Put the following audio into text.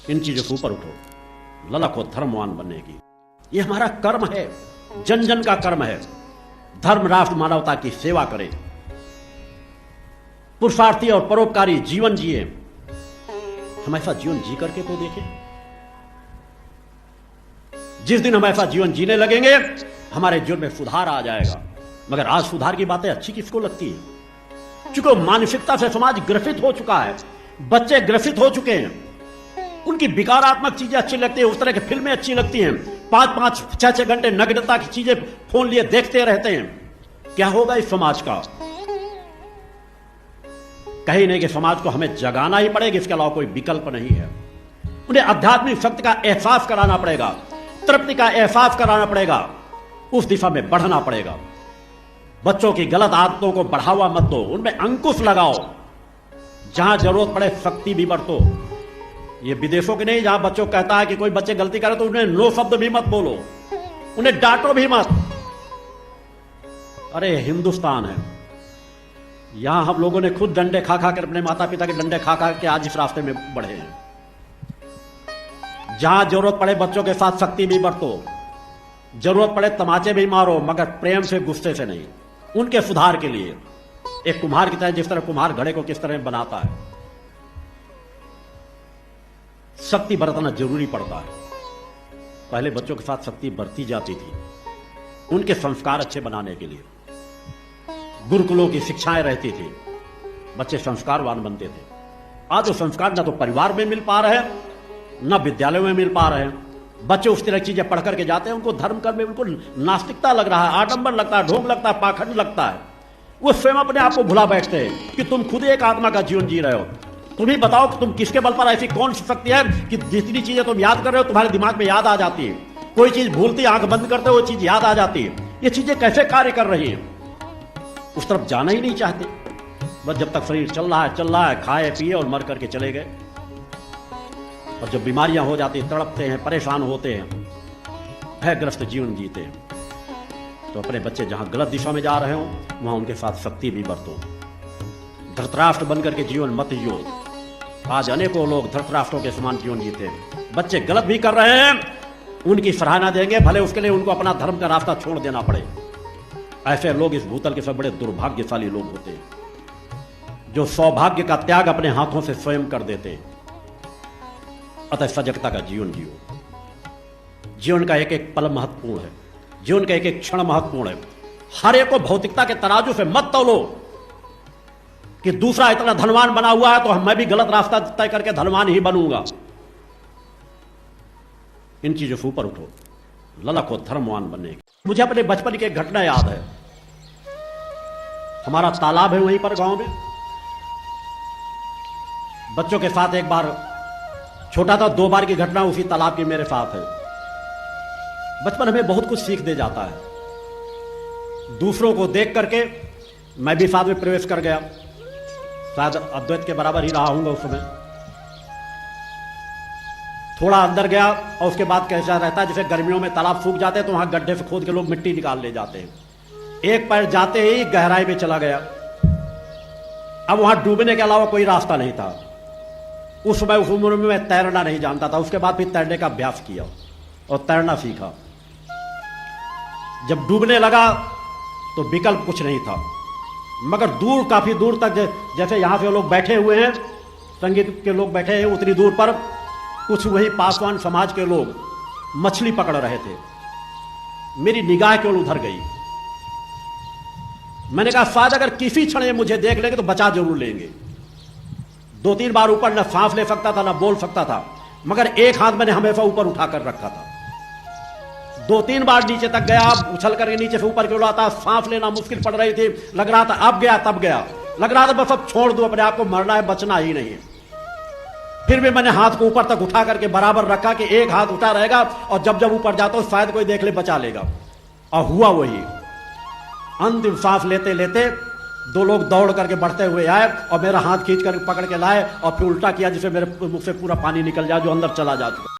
इन चीजों से ऊपर उठो, ललक हो धर्मवान बनने की। ये हमारा कर्म है, जन जन का कर्म है। धर्म, राष्ट्र, मानवता की सेवा करें, पुरुषार्थी और परोपकारी जीवन जिए। हम ऐसा जीवन जी करके तो देखें। जिस दिन हम ऐसा जीवन जीने लगेंगे हमारे जीवन में सुधार आ जाएगा। मगर आज सुधार की बातें अच्छी किसको लगती है? क्योंकि मानसिकता से समाज ग्रसित हो चुका है, बच्चे ग्रसित हो चुके हैं। उनकी विकारात्मक चीजें अच्छी लगती है, उस तरह की फिल्में अच्छी लगती हैं। 5-5, 6-6 घंटे नग्नता की चीजें फोन लिए देखते रहते हैं। क्या होगा इस समाज का? कहीं नहीं कि समाज को हमें जगाना ही पड़ेगा, इसके अलावा कोई विकल्प नहीं है। उन्हें आध्यात्मिक शक्ति का एहसास कराना पड़ेगा, तृप्ति का एहसास कराना पड़ेगा, उस दिशा में बढ़ना पड़ेगा। बच्चों की गलत आदतों को बढ़ावा मत दो, उनमें अंकुश लगाओ। जहां जरूरत पड़े शक्ति भी बरतो। ये विदेशों के नहीं, जहां बच्चों कहता है कि कोई बच्चे गलती करे तो उन्हें नो शब्द भी मत बोलो, उन्हें डांटो भी मत। अरे हिंदुस्तान है, यहां हम लोगों ने खुद डंडे खा खा कर, अपने माता पिता के डंडे खा खा के आज इस रास्ते में बढ़े हैं। जहां जरूरत पड़े बच्चों के साथ शक्ति भी बरतो, जरूरत पड़े तमाचे भी मारो, मगर प्रेम से, गुस्से से नहीं, उनके सुधार के लिए। एक कुम्हार की तरह, जिस तरह कुम्हार घड़े को किस तरह बनाता है, शक्ति बरतना जरूरी पड़ता है। पहले बच्चों के साथ शक्ति बरती जाती थी उनके संस्कार अच्छे बनाने के लिए। गुरुकुलों की शिक्षाएं रहती थी, बच्चे संस्कारवान बनते थे। आज वो संस्कार न तो परिवार में मिल पा रहे हैं, न विद्यालयों में मिल पा रहे हैं। बच्चे उस तरह की चीजें पढ़ करके जाते हैं, उनको धर्म कर्म में उनको नास्तिकता लग रहा है, आडंबर लगता है, ढोंग लगता है, पाखंड लगता है। वो स्वयं अपने आप को भुला बैठते हैं कि तुम खुद एक आत्मा का जीवन जी रहे हो। तुम ही बताओ कि तुम किसके बल पर, ऐसी कौन सी शक्ति है कि जितनी चीजें तुम याद कर रहे हो तुम्हारे दिमाग में याद आ जाती है। कोई चीज भूलती, आंख बंद करते हो वो चीज याद आ जाती है। ये चीजें कैसे कार्य कर रही हैं? उस तरफ जाना ही नहीं चाहते। बस जब तक शरीर चल रहा है, खाए पिए और मर करके चले गए। और जब बीमारियां हो जाती, तड़पते हैं, परेशान होते हैं, भयग्रस्त जीवन जीते हैं। तो अपने बच्चे जहां गलत दिशा में जा रहे हो वहां उनके साथ शक्ति भी बरतो। धृतराष्ट्र बनकर के जीवन मत जियो। आज अनेकों लोग धृतराष्ट्रों के समान जीवन जीते हैं। बच्चे गलत भी कर रहे हैं, उनकी सराहना देंगे, भले उसके लिए उनको अपना धर्म का रास्ता छोड़ देना पड़े। ऐसे लोग इस भूतल के सब बड़े दुर्भाग्यशाली लोग होते हैं, जो सौभाग्य का त्याग अपने हाथों से स्वयं कर देते हैं। अतः सजगता का जीवन जियो। जीवन का एक एक पल महत्वपूर्ण है, जीवन का एक एक क्षण महत्वपूर्ण है। हर एक को भौतिकता के तराजू से मत तौलो कि दूसरा इतना धनवान बना हुआ है तो मैं भी गलत रास्ता तय करके धनवान ही बनूंगा। इन चीजों से ऊपर उठो, ललक हो धर्मवान बनने की। मुझे अपने बचपन की एक घटना याद है। हमारा तालाब है वहीं पर गांव में। बच्चों के साथ एक बार, छोटा था, 2 बार की घटना उसी तालाब की मेरे साथ है। बचपन हमें बहुत कुछ सीख दे जाता है। दूसरों को देख करके मैं भी साथ में प्रवेश कर गया। शायद अद्वैत के बराबर ही रहा हूंगा उस समय। थोड़ा अंदर गया और उसके बाद कैसा रहता है, जैसे गर्मियों में तालाब सूख जाते हैं तो वहां गड्ढे से खोद के लोग मिट्टी निकाल ले जाते हैं। एक पैर जाते ही गहराई में चला गया। अब वहां डूबने के अलावा कोई रास्ता नहीं था। उस समय, उस उम्र में मैं तैरना नहीं जानता था। उसके बाद फिर तैरने का अभ्यास किया और तैरना सीखा। जब डूबने लगा तो विकल्प कुछ नहीं था, मगर दूर, काफी दूर तक, जैसे यहां से लोग बैठे हुए हैं, संगीत के लोग बैठे हैं, उतनी दूर पर कुछ वही पासवान समाज के लोग मछली पकड़ रहे थे। मेरी निगाह केवल उधर गई। मैंने कहा शायद अगर किसी क्षण ये मुझे देख लेंगे तो बचा जरूर लेंगे। 2-3 बार ऊपर न सांस ले सकता था, न बोल सकता था, मगर एक हाथ मैंने हमेशा ऊपर उठाकर रखा था। 2-3 बार नीचे तक गया, उछल करके नीचे से ऊपर क्यों आता, सांस लेना मुश्किल पड़ रही थी। लग रहा था अब गया तब गया, लग रहा था बस अब छोड़ दूं, अपने आप को मरना है, बचना ही नहीं है। फिर भी मैंने हाथ को ऊपर तक उठा करके बराबर रखा कि एक हाथ उठा रहेगा और जब जब ऊपर जाता हूं शायद कोई देख ले, बचा लेगा। और हुआ वही। अंतिम सांस लेते लेते 2 लोग दौड़ करके बढ़ते हुए आए और मेरा हाथ खींच कर पकड़ के लाए और फिर उल्टा किया जिससे मेरे मुख से पूरा पानी निकल जाए जो अंदर चला जा चुका।